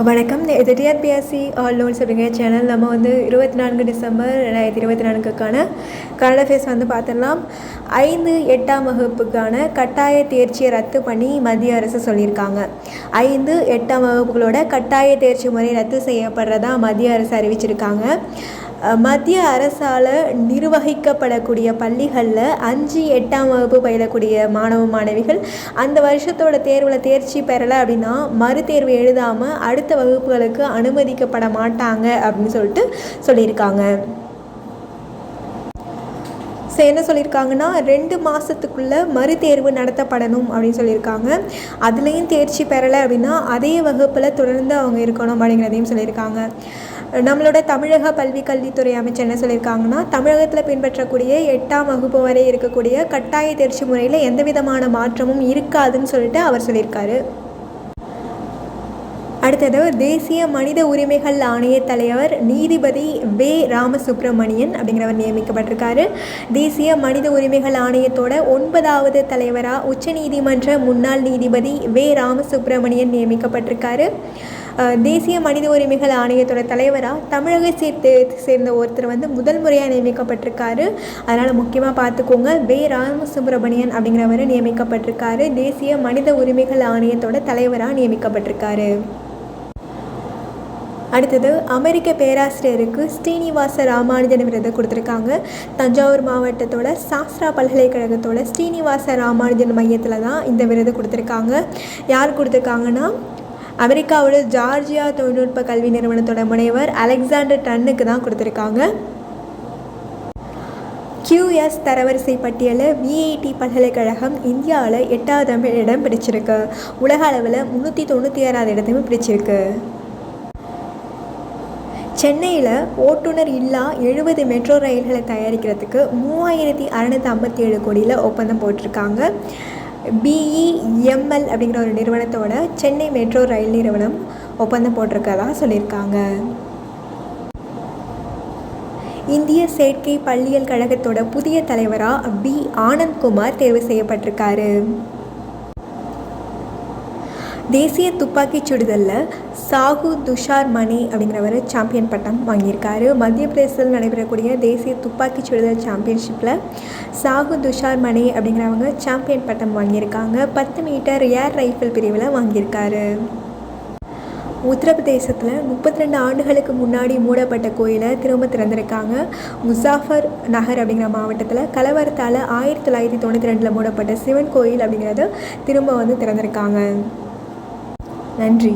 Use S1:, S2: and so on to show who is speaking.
S1: வணக்கம். இது டிஆர்பிஎஸ்சி all notes அப்படிங்கிற சேனல். நம்ம 24 டிசம்பர் 2024க்கான கரண்ட் அஃபேர்ஸ் பார்த்துடலாம். 5, 8ஆம் வகுப்புக்கான கட்டாய தேர்ச்சியை ரத்து பண்ணி மத்திய அரசு சொல்லியிருக்காங்க. 5, 8ஆம் வகுப்புகளோட கட்டாய தேர்ச்சி முறை ரத்து செய்யப்படுறதா மத்திய அரசு அறிவிச்சிருக்காங்க. மத்திய அரசால் நிர்வகிக்கப்படக்கூடிய பள்ளிகளில் 5, 8ஆம் வகுப்பு பயிலக்கூடிய மாணவ மாணவிகள் அந்த வருஷத்தோட தேர்வில் தேர்ச்சி பெறலை அப்படின்னா மறுதேர்வு எழுதாமல் அடுத்த வகுப்புகளுக்கு அனுமதிக்கப்பட மாட்டாங்க அப்படின்னு சொல்லியிருக்காங்க. என்ன சொல்லியிருக்காங்கன்னா 2 மாதத்துக்குள்ளே மறுதேர்வு நடத்தப்படணும் அப்படின்னு சொல்லியிருக்காங்க. அதுலேயும் தேர்ச்சி பெறலை அப்படின்னா அதே வகுப்பில் தொடர்ந்து அவங்க இருக்கணும் அப்படிங்கிறதையும் சொல்லியிருக்காங்க. நம்மளோட தமிழக கல்வித்துறை அமைச்சர் என்ன சொல்லியிருக்காங்கன்னா, தமிழகத்தில் பின்பற்றக்கூடிய 8ஆம் வகுப்பு வரை இருக்கக்கூடிய கட்டாய தேர்ச்சி முறையில் எந்த விதமான மாற்றமும் இருக்காதுன்னு சொல்லிட்டு அவர் சொல்லியிருக்காரு. அடுத்தது, தேசிய மனித உரிமைகள் ஆணைய தலைவர் நீதிபதி வே. ராமசுப்ரமணியன் அப்படிங்கிறவர் நியமிக்கப்பட்டிருக்காரு. தேசிய மனித உரிமைகள் ஆணையத்தோட 9வது தலைவராக உச்சநீதிமன்ற முன்னாள் நீதிபதி வே. ராமசுப்ரமணியன் நியமிக்கப்பட்டிருக்காரு. தேசிய மனித உரிமைகள் ஆணையத்தோட தலைவராக தமிழகத்தை சேர்ந்த ஒருத்தர் முதல் முறையாக நியமிக்கப்பட்டிருக்காரு. அதனால் முக்கியமாக பார்த்துக்கோங்க, வே. ராமசுப்ரமணியன் அப்படிங்கிறவர் நியமிக்கப்பட்டிருக்காரு. தேசிய மனித உரிமைகள் ஆணையத்தோட தலைவராக நியமிக்கப்பட்டிருக்காரு. அடுத்தது, அமெரிக்க பேராசிரியருக்கு ஸ்ரீனிவாச ராமானுஜன் விருது கொடுத்துருக்காங்க. தஞ்சாவூர் மாவட்டத்தோட சாஸ்திரா பல்கலைக்கழகத்தோட ஸ்ரீனிவாச ராமானுஜன் மையத்தில் தான் இந்த விருது கொடுத்துருக்காங்க. யார் கொடுத்துருக்காங்கன்னா, அமெரிக்காவோட ஜார்ஜியா தொழில்நுட்ப கல்வி நிறுவனத்தோட முனைவர் அலெக்சாண்டர் டன்னுக்கு தான் கொடுத்துருக்காங்க. QS தரவரிசை பட்டியலில் VIT பல்கலைக்கழகம் இந்தியாவில் 8வது இடம் பிடிச்சிருக்கு. உலக அளவில் 396வது இடத்தையும் பிடிச்சிருக்கு. சென்னையில் ஓட்டுநர் இல்லா 70 மெட்ரோ ரயில்களை தயாரிக்கிறதுக்கு 3657 கோடியில் ஒப்பந்தம் போட்டிருக்காங்க. BEML அப்படிங்கிற ஒரு நிறுவனத்தோட சென்னை மெட்ரோ ரயில் நிறுவனம் ஒப்பந்தம் போட்டிருக்கதா சொல்லியிருக்காங்க. இந்திய செயற்கை பள்ளியியல் கழகத்தோட புதிய தலைவராக B. ஆனந்த்குமார் தேர்வு செய்யப்பட்டிருக்காரு. தேசிய துப்பாக்கிச் சுடுதலில் சாகு துஷார் மணி அப்படிங்கிறவர் சாம்பியன் பட்டம் வாங்கியிருக்காரு. மத்திய பிரதேசத்தில் நடைபெறக்கூடிய தேசிய துப்பாக்கிச் சுடுதல் சாம்பியன்ஷிப்பில் சாகு துஷார் மணி அப்படிங்கிறவங்க சாம்பியன் பட்டம் வாங்கியிருக்காங்க. 10 மீட்டர் ஏர் ரைஃபிள் பிரிவில் வாங்கியிருக்காரு. உத்தரப்பிரதேசத்தில் 32 ஆண்டுகளுக்கு முன்னாடி மூடப்பட்ட கோயிலை திரும்ப திறந்திருக்காங்க. முசாஃபர் நகர் அப்படிங்கிற மாவட்டத்தில் கலவரத்தால் 1992 மூடப்பட்ட சிவன் கோயில் அப்படிங்கிறத திரும்ப திறந்திருக்காங்க. நன்றி.